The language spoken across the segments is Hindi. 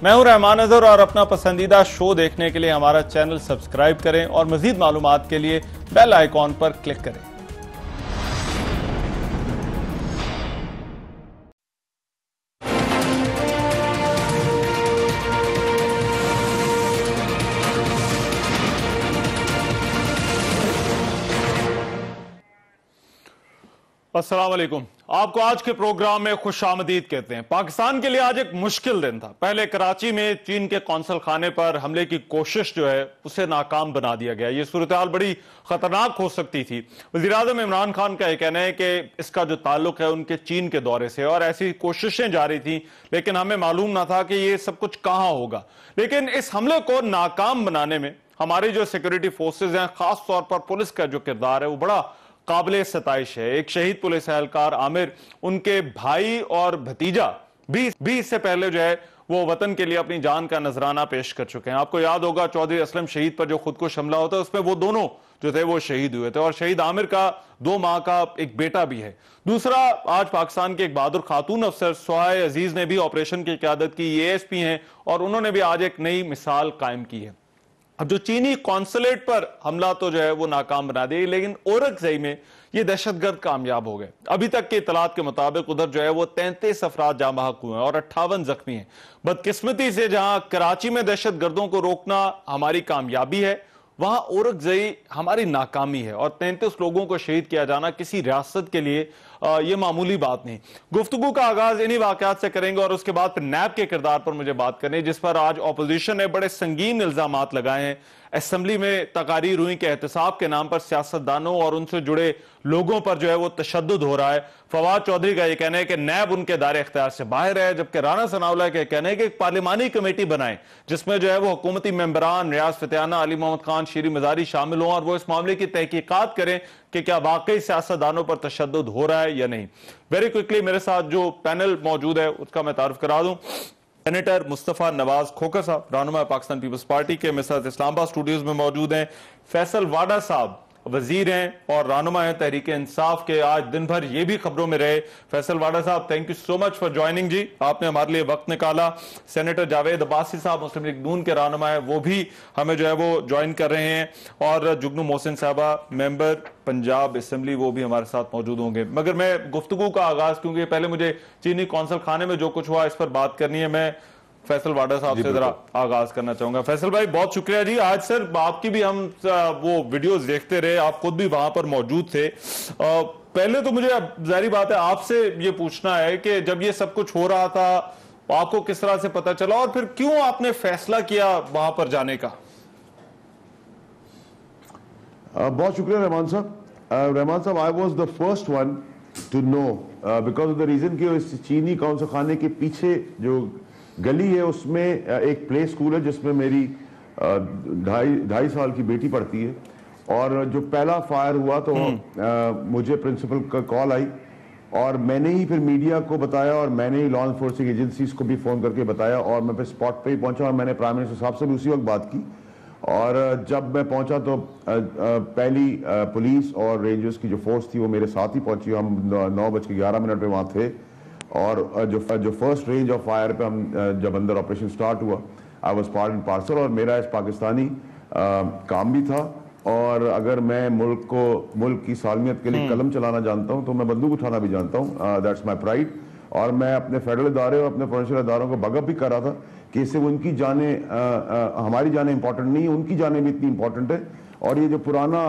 मैं हूं रहमान अजहर और अपना पसंदीदा शो देखने के लिए हमारा चैनल सब्सक्राइब करें और मजीद मालूमात के लिए बेल आइकॉन पर क्लिक करें। अस्सलाम वालेकुम। आपको आज के प्रोग्राम में खुशामदीद कहते हैं। पाकिस्तान के लिए आज एक मुश्किल दिन था। पहले कराची में चीन के कौंसल खाने पर हमले की कोशिश जो है उसे नाकाम बना दिया गया। ये सूरत हाल बड़ी खतरनाक हो सकती थी। वज़ीर-ए-आज़म इमरान खान का यह कहना है कि इसका जो ताल्लुक है उनके चीन के दौरे से, और ऐसी कोशिशें जारी थी, लेकिन हमें मालूम ना था कि ये सब कुछ कहां होगा। लेकिन इस हमले को नाकाम बनाने में हमारी जो सिक्योरिटी फोर्सेज हैं, खास तौर पर पुलिस का जो किरदार है वो बड़ा काबिले सताइश है। एक शहीद पुलिस एहलकार आमिर, उनके भाई और भतीजा भी इससे पहले जो है वो वतन के लिए अपनी जान का नजराना पेश कर चुके हैं। आपको याद होगा चौधरी असलम शहीद पर जो खुदकुश हमला होता है उसमें वो दोनों जो थे वो शहीद हुए थे, और शहीद आमिर का 2 माह का एक बेटा भी है। दूसरा, आज पाकिस्तान के एक बहादुर खातून अफसर सुहाय अजीज ने भी ऑपरेशन की क़यादत की, एएसपी हैं, और उन्होंने भी आज एक नई मिसाल कायम की है। अब जो चीनी कॉन्सुलेट पर हमला तो जो है वो नाकाम बना दिया, लेकिन ओरकजई में ये दहशतगर्द कामयाब हो गए। अभी तक के इतलात के मुताबिक उधर जो है वो 33 अफराद जाँ बहक हुए हैं और 58 जख्मी हैं। बदकिस्मती से जहां कराची में दहशतगर्दों को रोकना हमारी कामयाबी है, वहां ओरकजई हमारी नाकामी है, और 33 लोगों को शहीद किया जाना किसी रियासत के लिए यह मामूली बात नहीं। गुफ्तगू का आगाज इन्हीं वाकयात से करेंगे और उसके बाद फिर नैब के किरदार पर मुझे बात करनी है, जिस पर आज ऑपोजिशन ने बड़े संगीन इल्जामात लगाए हैं। असेंबली में तकारीर हुई के एहतसाब के नाम पर सियासतदानों और उनसे जुड़े लोगों पर जो है वो तशद्दुद हो रहा है। फवाद चौधरी का यह कहना है कि नैब उनके दायरे इख्तियार से बाहर है, जबकि राना सनाउल्लाह का कहना है कि एक पार्लिमानी कमेटी बनाए जिसमें जो है वो हुकूमती मेंबरान, रियाज फतेहाना, अली मोहम्मद खान, शीरी मजारी शामिल हों, और वो इस मामले की तहकीकात करें कि क्या वाकई सियासतदानों पर तशद्दुद हो रहा है या नहीं। वेरी क्विकली मेरे साथ जो पैनल मौजूद है उसका मैं तारुफ करा दूं। सेनेटर मुस्तफा नवाज खोखर साहब, रहनुमा पाकिस्तान पीपल्स पार्टी के, मेरे साथ इस्लामाबाद स्टूडियोज में मौजूद हैं। फैसल वाडा साहब वजीर हैं और रहनुमा हैं तहरीक इंसाफ के, आज दिन भर ये भी खबरों में रहे। फैसल वाडा साहब, thank you so much for joining जी, आपने हमारे लिए वक्त निकाला। सेनेटर जावेद अब्बासी साहब मुस्लिम लीग नून के रहनुमा है, वो भी हमें जो है वो ज्वाइन कर रहे हैं, और जुगनू मोहसिन साहबा मेंबर पंजाब असेंबली, वो भी हमारे साथ मौजूद होंगे। मगर मैं गुफ्तगू का आगाज, क्योंकि पहले मुझे चीनी कौंसल खाने में जो कुछ हुआ इस पर बात करनी है, मैं फैसल वाडा साहब से जरा आगाज करना चाहूंगा। फैसल भाई, बहुत शुक्रिया जी। आज सर आपकी भी हम वो वीडियोस देखते रहे, आप खुद भी वहां पर मौजूद थे। पहले तो मुझे जाहिर बात है आपसे ये पूछना है कि जब ये सब कुछ हो रहा था आपको किस तरह से पता चला, और फिर क्यों आपने फैसला किया वहां पर जाने का? बहुत शुक्रिया रहमान साहब। रहमान साहब, I was the first one to know, because of the reason कि इस चीनी कौंसल खाने के पीछे जो गली है उसमें एक प्ले स्कूल है जिसमें मेरी 2.5 साल की बेटी पढ़ती है, और जो पहला फायर हुआ तो मुझे प्रिंसिपल का कॉल आई, और मैंने ही फिर मीडिया को बताया, और मैंने ही लॉ एनफोर्सिंग एजेंसीज को भी फ़ोन करके बताया, और मैं फिर स्पॉट पे ही पहुंचा, और मैंने प्राइम मिनिस्टर साहब से भी उसी वक्त बात की। और जब मैं पहुंचा तो पहली पुलिस और रेंजर्स की जो फोर्स थी वो मेरे साथ ही पहुंची। हम 9:11 पे वहाँ थे, और जो फर्स्ट रेंज ऑफ फायर पे हम जब अंदर ऑपरेशन स्टार्ट हुआ, I was part and parcel, और मेरा इस पाकिस्तानी काम भी था। और अगर मैं मुल्क की सालमियत के लिए कलम चलाना जानता हूं तो मैं बंदूक उठाना भी जानता हूं। That's my pride. और मैं अपने फेडरल इदारे और अपने प्रोविंशियल इदारों को बगअप भी कर रहा था कि इससे उनकी जाने हमारी जाने इंपॉर्टेंट नहीं है, उनकी जाने भी इतनी इंपॉर्टेंट है। और ये जो पुराना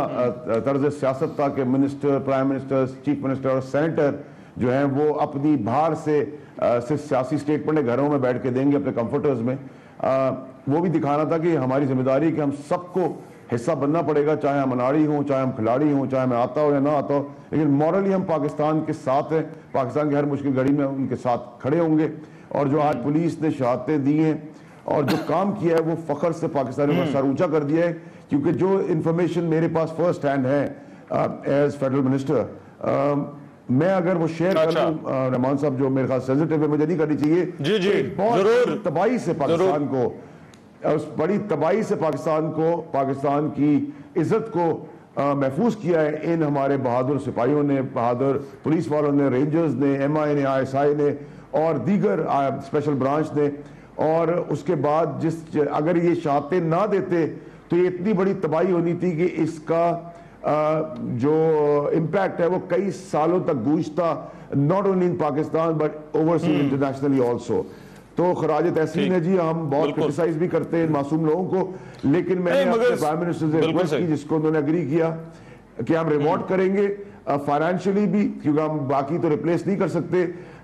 तर्ज सियासत था कि minister, prime minister, chief minister और सेनेटर जो हैं वो अपनी बाहर से सिर्फ सियासी स्टेटमेंट घरों में बैठ के देंगे अपने कंफर्टर्स में, वो भी दिखाना था कि हमारी जिम्मेदारी है कि हम सबको हिस्सा बनना पड़ेगा, चाहे हम अनाड़ी हों, चाहे हम खिलाड़ी हों, चाहे मैं आता हो या ना आता हो, लेकिन मॉरली हम पाकिस्तान के साथ हैं। पाकिस्तान की हर मुश्किल घड़ी में उनके साथ खड़े होंगे। और जो आज पुलिस ने शहादतें दी हैं और जो काम किया है वो फख्र से पाकिस्तानियों का सर ऊंचा कर दिया है, क्योंकि जो इंफॉर्मेशन मेरे पास फर्स्ट हैंड है एज फेडरल मिनिस्टर, मैं अगर वो शेयर कर दूं रहमान साहब, जो मेरे ख्याल सेंसिटिव है, मुझे नहीं करनी चाहिए। जी जी, बहुत तबाही से पाकिस्तान को, उस बड़ी तबाही से पाकिस्तान की इज्जत को महफूज किया है इन हमारे बहादुर सिपाहियों ने, बहादुर पुलिस वालों ने, रेंजर्स ने, MI ने, ISI ने और दीगर स्पेशल ब्रांच ने। और उसके बाद अगर ये शहादतें ना देते तो ये इतनी बड़ी तबाही होनी थी कि इसका जो इम्पैक्ट है वो कई सालों तक गूंजता, not only in Pakistan but overseas internationally also. तो खराज तहसीन है जी, हम बहुत क्रिटिसाइज भी करते हैं मासूम लोगों को, लेकिन मैंने अपने प्राइम मिनिस्टर से रिक्वेस्ट की, जिसको उन्होंने एग्री किया कि हम रिवॉर्ड करेंगे फाइनेंशियली भी, क्योंकि हम बाकी तो रिप्लेस नहीं कर सकते।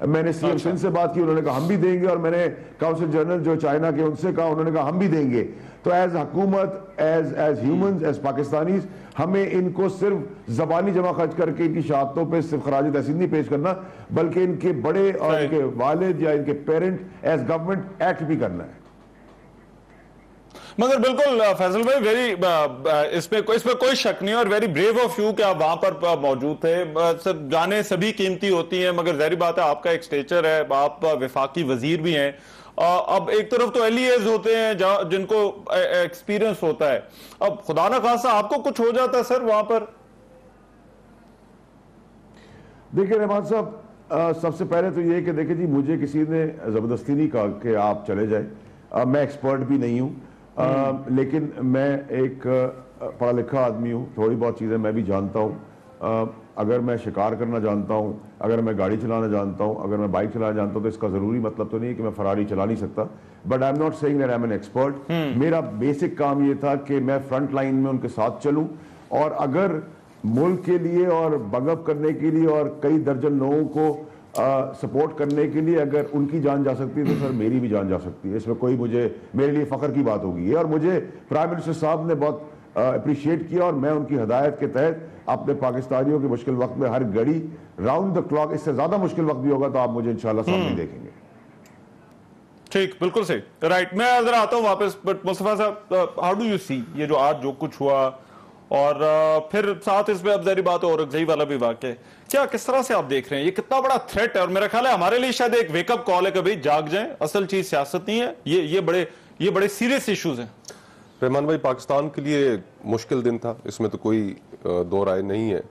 मैंने सीएम सिंध से बात की, उन्होंने कहा हम भी देंगे, और मैंने काउंसिल जनरल जो चाइना के उनसे कहा, उन्होंने कहा हम भी देंगे। तो एज हुकूमत, एज ह्यूमंस, एज पाकिस्तानीज, हमें इनको सिर्फ जबानी जमा खर्च करके इनकी शहादतों पे सिर्फ खराज तहसीन नहीं पेश करना, बल्कि इनके बड़े और इनके वालिद या इनके पेरेंट एज गवर्नमेंट एक्ट भी करना है। मगर बिल्कुल फैसल भाई, वेरी इसमें कोई शक नहीं, और वेरी ब्रेव ऑफ यू कि आप वहां पर मौजूद थे। सब जाने सभी कीमती होती हैं, मगर जाहिर बात है आपका एक स्टेचर है, आप वफाकी वजीर भी हैं। अब एक तरफ तो एलिएज होते हैं जिनको एक्सपीरियंस होता है, अब खुदा ना खासा आपको कुछ हो जाता है सर वहां पर। देखिए रहमान साहब, सबसे पहले तो ये कि देखिए जी, मुझे किसी ने जबरदस्ती नहीं कहा कि आप चले जाए। मैं एक्सपर्ट भी नहीं हूं, लेकिन मैं एक पढ़ा लिखा आदमी हूँ, थोड़ी बहुत चीज़ें मैं भी जानता हूँ। अगर मैं शिकार करना जानता हूँ, अगर मैं गाड़ी चलाना जानता हूँ, अगर मैं बाइक चलाना जानता हूँ, तो इसका ज़रूरी मतलब तो नहीं है कि मैं फरारी चला नहीं सकता। But I am not saying that I am an expert. मेरा बेसिक काम ये था कि मैं फ्रंट लाइन में उनके साथ चलूँ, और अगर मुल्क के लिए और बगअप करने के लिए और कई दर्जन लोगों को सपोर्ट करने के लिए अगर उनकी जान जा सकती है, तो सर मेरी भी जान जा सकती है। इसमें कोई मेरे लिए फख्र की बात होगी। और मुझे प्राइम मिनिस्टर साहब ने बहुत अप्रिशिएट किया, और मैं उनकी हदायत के तहत अपने पाकिस्तानियों के मुश्किल वक्त में हर घड़ी राउंड द क्लॉक, इससे ज्यादा मुश्किल वक्त भी होगा तो आप मुझे इंशाल्लाह सामने देखेंगे। ठीक, बिल्कुल सही, राइट। मैं जरा आता हूँ वापस, बट मुस्तफा साहब, हाउ डू यू सी ये जो आज जो कुछ हुआ, और फिर साथ इसमें अब जहरी बात है औरंगजेब वाला भी वाकया, क्या किस तरह से आप देख रहे हैं? ये कितना बड़ा थ्रेट है, और मेरा ख्याल है हमारे लिए शायद एक वेकअप कॉल है कि भाई जाग जाएं, असल चीज सियासत नहीं है, ये बड़े सीरियस इश्यूज हैं। रहमान भाई, पाकिस्तान के लिए मुश्किल दिन था, इसमें तो कोई दो राय नहीं है,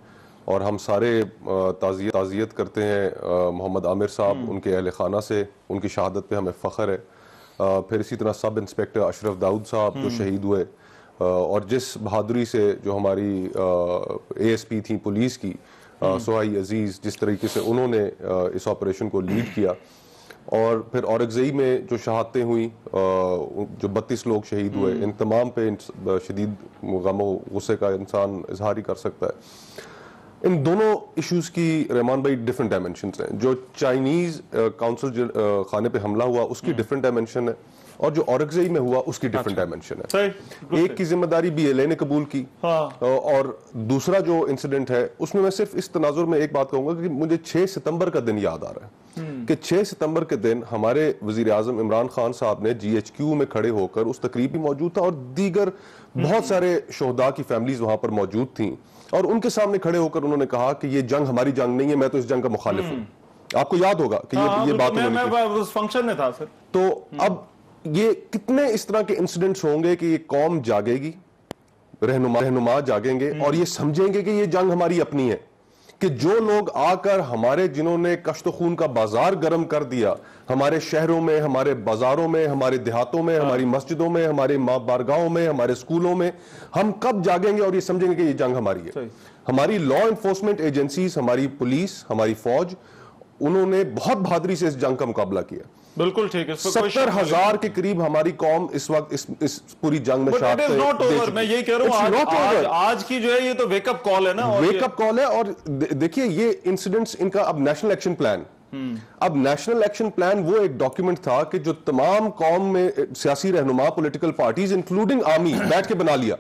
और हम सारे ताज़ियत करते हैं मोहम्मद आमिर साहब, उनके अहल खाना से, उनकी शहादत पे हमें फ़ख्र है। फिर इसी तरह सब इंस्पेक्टर अशरफ दाऊद साहब जो शहीद हुए, और जिस बहादुरी से जो हमारी ASP थी पुलिस की, सुहाई अजीज़, जिस तरीके से उन्होंने इस ऑपरेशन को लीड किया, और फिर औरंगजेब में जो शहादतें हुई, जो 32 लोग शहीद हुए, इन तमाम पे शदीद गम व गुस्से का इंसान इजहार ही कर सकता है। इन दोनों इश्यूज़ की रहमान भाई डिफरेंट डायमेंशंस हैं। जो चाइनीज़ काउंसिल खाने पे हमला हुआ उसकी डिफरेंट डायमेंशन है, और जो औरंगजेब में हुआ उसकी डिफरेंट डायमेंशन है। एक की जिम्मेदारी BLA ने कबूल की, और दूसरा जो इंसिडेंट है उसमें मैं सिर्फ इस तनाजुर में एक बात कहूंगा कि मुझे 6 सितंबर का दिन याद आ रहा है कि 6 सितंबर के दिन हमारे वजीर आजम इमरान खान साहब ने GHQ में खड़े होकर, उस तकरीब भी मौजूद था, और दीगर बहुत सारे शोहदा की फैमिलीज वहां पर मौजूद थी, और उनके सामने खड़े होकर उन्होंने कहा कि ये जंग हमारी जंग नहीं है, मैं तो इस जंग का मुखालिफ हूं। आपको याद होगा कि ये बात मैं उस फंक्शन में था सर। तो अब ये कितने इस तरह के इंसिडेंट्स होंगे कि ये कौम जागेगी, रहनुमा जागेंगे, और ये समझेंगे कि ये जंग हमारी अपनी है, कि जो लोग आकर हमारे, जिन्होंने कश्त खून का बाजार गर्म कर दिया हमारे शहरों में, हमारे बाजारों में, हमारे देहातों में, हमारी मस्जिदों में, हमारे बारगाहों में, हमारे स्कूलों में, हम कब जागेंगे और ये समझेंगे कि ये जंग हमारी है? हमारी लॉ एनफोर्समेंट एजेंसीज, हमारी पुलिस, हमारी फौज, उन्होंने बहुत बहादुरी से इस जंग का मुकाबला किया। बिल्कुल ठीक है। 70,000 के करीब हमारी कौम इस वक्त इस पूरी जंग में शहादत दे चुकी। मैं यही कह रहा हूं, आज की जो है ये तो वेकअप कॉल है ना, वेकअप कॉल है। और देखिए ये इंसिडेंट्स, इनका अब नेशनल एक्शन प्लान, अब नेशनल एक्शन प्लान वो एक डॉक्यूमेंट था कि जो तमाम कौम में सियासी रहनुमा, पॉलिटिकल पार्टीज इंक्लूडिंग आर्मी बैठ के बना लिया।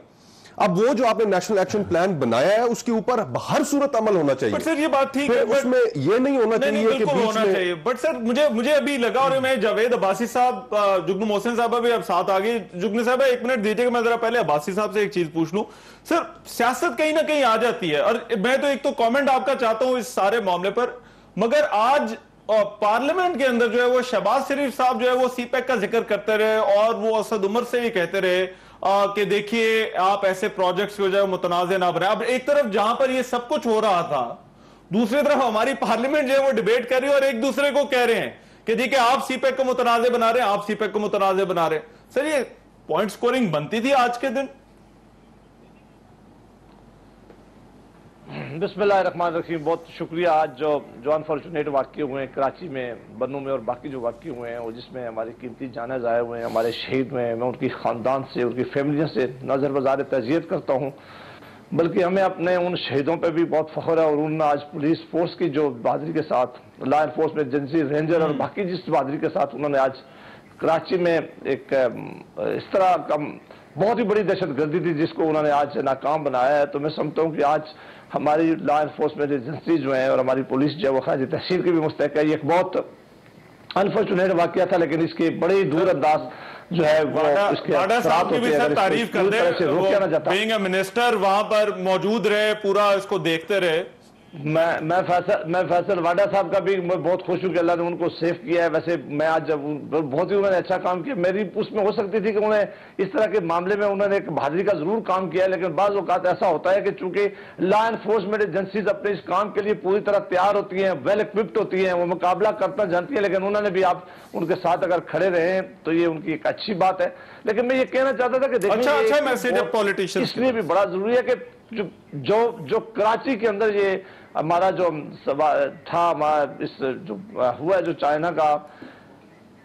अब वो जो आपने नेशनल एक्शन प्लान बनाया है उसके ऊपर हर सूरत अमल होना चाहिए। बट सर ये बात ठीक है, उसमें ये नहीं होना चाहिए कि बीच में। बट सर मुझे अभी लगा, और मैं जावेद अब्बासी साहब, जुगनू मोहसिन साहब भी अब साथ आ गए। जुगनू साहब एक मिनट दीजिएगा, मैं जरा पहले अब्बासी साहब से एक चीज पूछ लूं। सर सियासत कहीं ना कहीं आ जाती है, और मैं तो एक तो कॉमेंट आपका चाहता हूं इस सारे मामले पर, मगर आज पार्लियामेंट के अंदर जो है वो शहबाज शरीफ साहब जो है वो CPEC का जिक्र करते रहे, और वो असद उमर से भी कहते रहे कि देखिए आप ऐसे प्रोजेक्ट्स को जो है मुतनाज़े ना बनाए। अब एक तरफ जहां पर ये सब कुछ हो रहा था, दूसरी तरफ हमारी पार्लियामेंट जो है वो डिबेट कर रही है, और एक दूसरे को कह रहे हैं कि जी कि आप सीपैक को मुतनाज़ बना रहे हैं, आप सीपैक को मुतनाज़ बना रहे हैं। सर ये पॉइंट स्कोरिंग बनती थी आज के दिन? बिस्मिल्लाहिर्रहमानिर्रहीम। बहुत शुक्रिया। आज जो अनफॉर्चुनेट वाक़ये हुए हैं कराची में, बन्नू में और बाकी जो वाक़ये हुए हैं और जिसमें हमारे कीमती जाने ज़ाया हुए हैं, हमारे शहीद हुए हैं, मैं उनकी ख़ानदान से, उनकी फैमिलियों से नज़र बज़ार तज़ियत करता हूँ। बल्कि हमें अपने उन शहीदों पर भी बहुत फ़ख्र है और उन आज पुलिस फोर्स की जो बहादुरी के साथ, लॉ एनफोर्समेंट एजेंसी, रेंजर और बाकी जिस बहादुरी के साथ उन्होंने आज कराची में एक इस तरह का बहुत ही बड़ी दहशत गर्दी थी जिसको उन्होंने आज नाकाम बनाया है। तो मैं समझता हूँ कि आज हमारी लॉ एनफोर्समेंट एजेंसी जो है और हमारी पुलिस जो है वो खराज तहसील की भी मुस्तहक है। ये एक बहुत अनफॉर्चुनेट वाकया था, लेकिन इसके बड़े ही दूर अंदाज जो है वो इसके साहब की भी सर तारीफ कर दे, बीइंग अ मिनिस्टर वहां पर मौजूद रहे, पूरा इसको देखते रहे। मैं फैसल वाडा साहब का भी मैं बहुत खुश हूँ कि अल्लाह ने उनको सेव किया है। वैसे मैं आज जब बहुत ही उन्होंने अच्छा काम किया, मेरी उसमें हो सकती थी कि उन्हें इस तरह के मामले में उन्होंने एक बहादुरी का जरूर काम किया है, लेकिन बाज़ औक़ात ऐसा होता है कि चूंकि लॉ एनफोर्समेंट एजेंसीज अपने इस काम के लिए पूरी तरह तैयार होती हैं, वेल इक्विप्ड होती हैं, वो मुकाबला करना जानती है, लेकिन उन्होंने भी आप उनके साथ अगर खड़े रहे तो ये उनकी एक अच्छी बात है। लेकिन मैं ये कहना चाहता था कि अच्छा मैसेज है पॉलिटिशियंस, इसलिए भी बड़ा जरूरी है कि जो कराची के अंदर ये हमारा जो था, हमारा इस जो हुआ है जो चाइना का,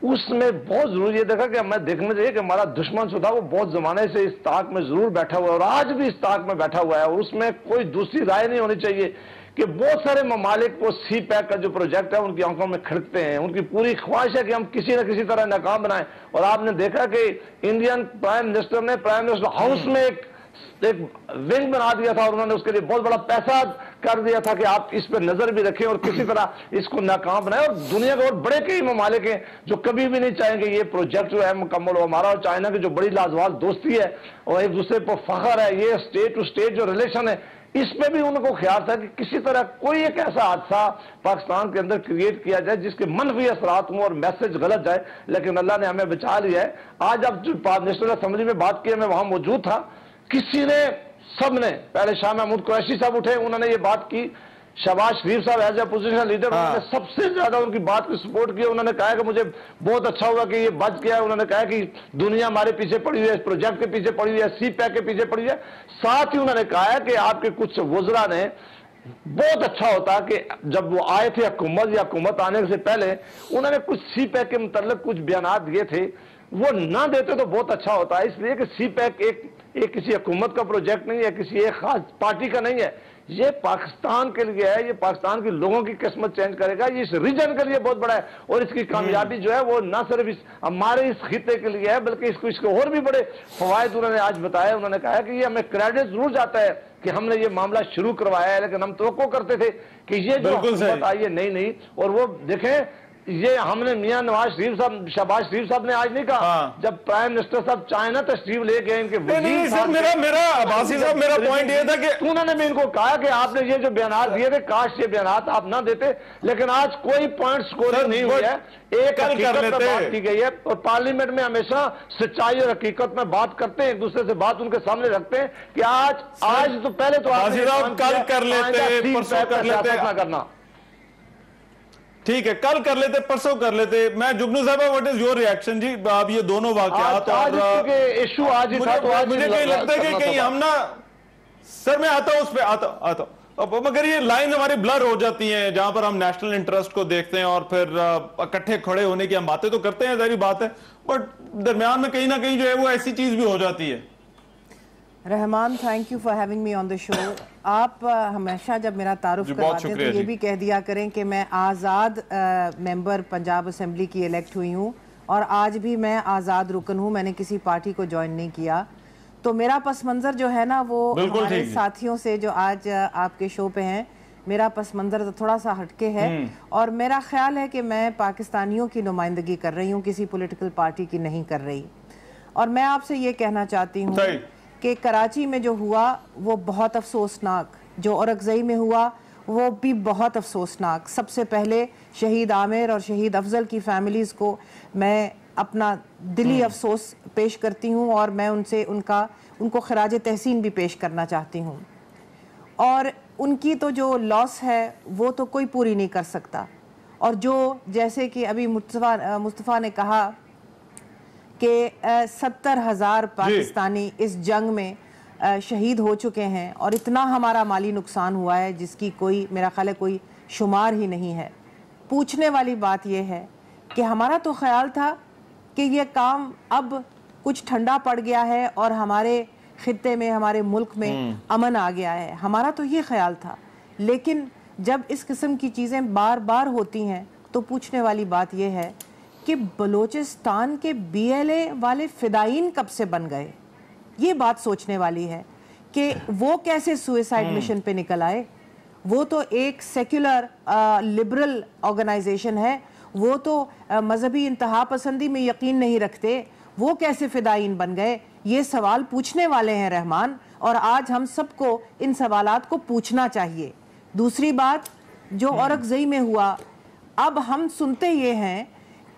उसमें बहुत जरूरी है देखा कि हमें देखना चाहिए कि हमारा दुश्मन जो था वो बहुत जमाने से इस ताक में जरूर बैठा हुआ है और आज भी इस ताक में बैठा हुआ है और उसमें कोई दूसरी राय नहीं होनी चाहिए कि बहुत सारे ममालिक को सी पैक का जो प्रोजेक्ट है उनकी आंखों में खिड़कते हैं। उनकी पूरी ख्वाहिश है कि हम किसी न किसी तरह नाकाम बनाएं। और आपने देखा कि इंडियन प्राइम मिनिस्टर ने प्राइम मिनिस्टर हाउस में एक विंग बना दिया था और उन्होंने उसके लिए बहुत बड़ा पैसा कर दिया था कि आप इस पर नजर भी रखें और किसी तरह इसको नाकाम बनाए। और दुनिया के और बड़े कई ममालिक हैं जो कभी भी नहीं चाहेंगे ये प्रोजेक्ट जो है मुकम्मल हो। हमारा और चाइना की जो बड़ी लाजवाब दोस्ती है और एक दूसरे पर फख्र है, ये स्टेट टू स्टेट जो रिलेशन है, इस पे भी उनको ख्याल था कि किसी तरह कोई एक ऐसा हादसा पाकिस्तान के अंदर क्रिएट किया जाए जिसके मनफी असरात हों और मैसेज गलत जाए। लेकिन अल्लाह ने हमें बचा लिया है। आज अब जो नेशनल असेंबली में बात की, मैं वहां मौजूद था, किसी ने, सबने, पहले शाह महमूद कुरैशी साहब उठे, उन्होंने ये बात की, शहबाज शरीफ साहब एज ए पोजिशन लीडर, उन्होंने सबसे ज्यादा उनकी बात की सपोर्ट की। उन्होंने कहा कि मुझे बहुत अच्छा हुआ कि ये बच गया है। उन्होंने कहा कि दुनिया हमारे पीछे पड़ी हुई है, इस प्रोजेक्ट के पीछे पड़ी हुई है, सी पैक के पीछे पड़ी है। साथ ही उन्होंने कहा है कि आपके कुछ वज़रा ने, बहुत अच्छा होता कि जब वो आए थे हुकूमत या हुकूमत आने से पहले उन्होंने कुछ सी पैक के मुतल्लिक कुछ बयान दिए थे, वो ना देते तो बहुत अच्छा होता है। इसलिए कि सी पैक एक किसी हुकूमत का प्रोजेक्ट नहीं है, किसी एक खास पार्टी का नहीं है, ये पाकिस्तान के लिए है, ये पाकिस्तान के लोगों की किस्मत चेंज करेगा, ये इस रीजन के लिए बहुत बड़ा है। और इसकी कामयाबी जो है वो ना सिर्फ हमारे इस खिते के लिए है बल्कि इसके और भी बड़े फवायद उन्होंने आज बताया। उन्होंने कहा कि ये हमें क्रेडिट जरूर जाता है कि हमने ये मामला शुरू करवाया है, लेकिन हम तवक्को करते थे कि ये जो हुकूमत आई है नई और वो देखें, ये हमने मियां नवाज शरीफ साहब, शहबाज शरीफ साहब ने आज नहीं कहा, जब प्राइम मिनिस्टर साहब चाइना तशरीफ ले गए इनके नहीं सर, मेरा अब्बासी साहब, मेरा पॉइंट ये था कि उन्होंने भी इनको कहा कि आपने ये जो बयान दिए थे, काश ये बयान आप ना देते। लेकिन आज कोई पॉइंट स्कोरिंग नहीं हुई है, एक हकीकत में बात की गई है और पार्लियामेंट में हमेशा सच्चाई और हकीकत में बात करते हैं, एक दूसरे से बात उनके सामने रखते हैं कि आज तो पहले तो कल कर लेते, परसों कर लेते, करना ठीक है, कल कर लेते, परसों कर लेते। मैं जुगनू साहब, व्हाट इज योर रिएक्शन जी? आप ये दोनों वाकयात और इशू आज ही था, तो आज मुझे कहीं लगता है कि कहीं हम ना, सर मैं आता हूं उस पर आता हूं, मगर ये लाइन हमारी ब्लर हो जाती है जहां पर हम नेशनल इंटरेस्ट को देखते हैं और फिर इकट्ठे खड़े होने की हम बातें तो करते हैं, सारी बात है, बट दरमियान में कहीं ना कहीं जो है वो ऐसी चीज भी हो जाती है। Rahman, thank you for having me on the show. आप हमेशा जब मेरा तारुफ करवाते हैं तो ये भी कह दिया करें कि मैं आज़ाद मेंबर पंजाब असेंबली की इलेक्ट हुई हूँ और आज भी मैं आज़ाद रुकन हूँ, मैंने किसी पार्टी को ज्वाइन नहीं किया। तो मेरा पस मंज़र जो है ना वो हमारे साथियों से जो आज आपके शो पे हैं, मेरा पस मंज़र तो थोड़ा सा हटके है और मेरा ख्याल है कि मैं पाकिस्तानियों की नुमाइंदगी कर रही हूँ, किसी पॉलिटिकल पार्टी की नहीं कर रही। और मैं आपसे ये कहना चाहती हूँ कि कराची में जो हुआ वो बहुत अफसोसनाक, जो औरंगज़ई में हुआ वो भी बहुत अफसोसनाक। सबसे पहले शहीद आमिर और शहीद अफजल की फैमिलीज़ को मैं अपना दिली अफसोस पेश करती हूँ और मैं उनको खराज तहसीन भी पेश करना चाहती हूँ। और उनकी तो जो लॉस है वो तो कोई पूरी नहीं कर सकता और जो जैसे कि अभी मुस्तफ़ा ने कहा कि 70,000 पाकिस्तानी इस जंग में शहीद हो चुके हैं और इतना हमारा माली नुकसान हुआ है जिसकी कोई, मेरा ख्याल है, कोई शुमार ही नहीं है। पूछने वाली बात यह है कि हमारा तो ख्याल था कि ये काम अब कुछ ठंडा पड़ गया है और हमारे खित्ते में, हमारे मुल्क में अमन आ गया है, हमारा तो ये ख्याल था। लेकिन जब इस किस्म की चीज़ें बार बार होती हैं तो पूछने वाली बात यह है कि बलूचिस्तान के BLA वाले फिदायीन कब से बन गए। ये बात सोचने वाली है कि वो कैसे सुसाइड मिशन पे निकल आए। वो तो एक सेक्युलर लिबरल ऑर्गेनाइजेशन है, वो तो मजहबी इंतहा पसंदी में यकीन नहीं रखते, वो कैसे फिदायीन बन गए। ये सवाल पूछने वाले हैं रहमान, और आज हम सबको इन सवालात को पूछना चाहिए। दूसरी बात, जो औरकजई में हुआ, अब हम सुनते ये हैं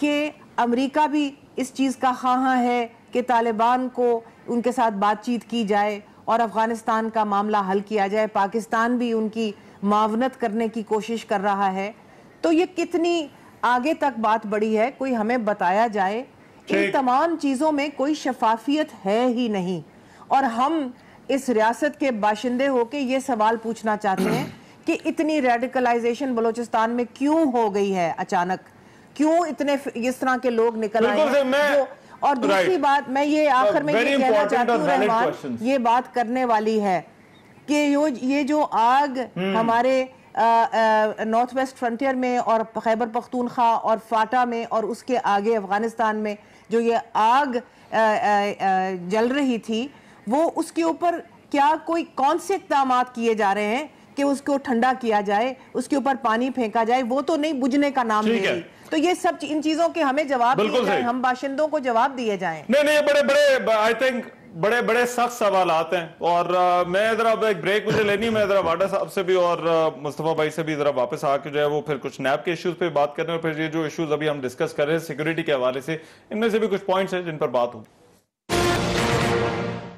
कि अमेरिका भी इस चीज़ का ख़्वाह है कि तालिबान को उनके साथ बातचीत की जाए और अफ़गानिस्तान का मामला हल किया जाए। पाकिस्तान भी उनकी मावनत करने की कोशिश कर रहा है। तो ये कितनी आगे तक बात बढ़ी है, कोई हमें बताया जाए। इन तमाम चीज़ों में कोई शफाफियत है ही नहीं, और हम इस रियासत के बाशिंदे होके ये सवाल पूछना चाहते हैं कि इतनी रेडिकलाइजेशन बलूचिस्तान में क्यों हो गई है अचानक, क्यों इतने इस तरह के लोग निकल आए हैं। और दूसरी बात, मैं ये आखिर में ये कहना चाहती हूँ रहमान, ये बात करने वाली है कि ये जो आग हमारे नॉर्थ वेस्ट फ्रंटियर में और खैबर पख्तूनख्वा और फाटा में और उसके आगे अफगानिस्तान में जो ये आग जल रही थी, वो उसके ऊपर क्या कौन से इक़दाम किए जा रहे हैं कि उसको ठंडा किया जाए, उसके ऊपर पानी फेंका जाए? वो तो नहीं बुझने का नाम ले रही। तो ये सब इन चीजों के हमें जवाब दिए जाए, हम बाशिंदों को जवाब दिए जाएं। नहीं, ये बड़े बड़े आई थिंक बड़े सख्त सवाल आते हैं। और मैं जरा एक ब्रेक मुझे लेनी, मैं जरा वाडा साहब से भी और मुस्तफा भाई से भी जरा वापस आके जो है वो फिर कुछ नैब के इश्यूज पे बात करने, और फिर ये जो इश्यूज अभी हम डिस्कस कर रहे हैं सिक्योरिटी के हवाले से, इनमें से भी कुछ पॉइंट्स हैं जिन पर बात हो।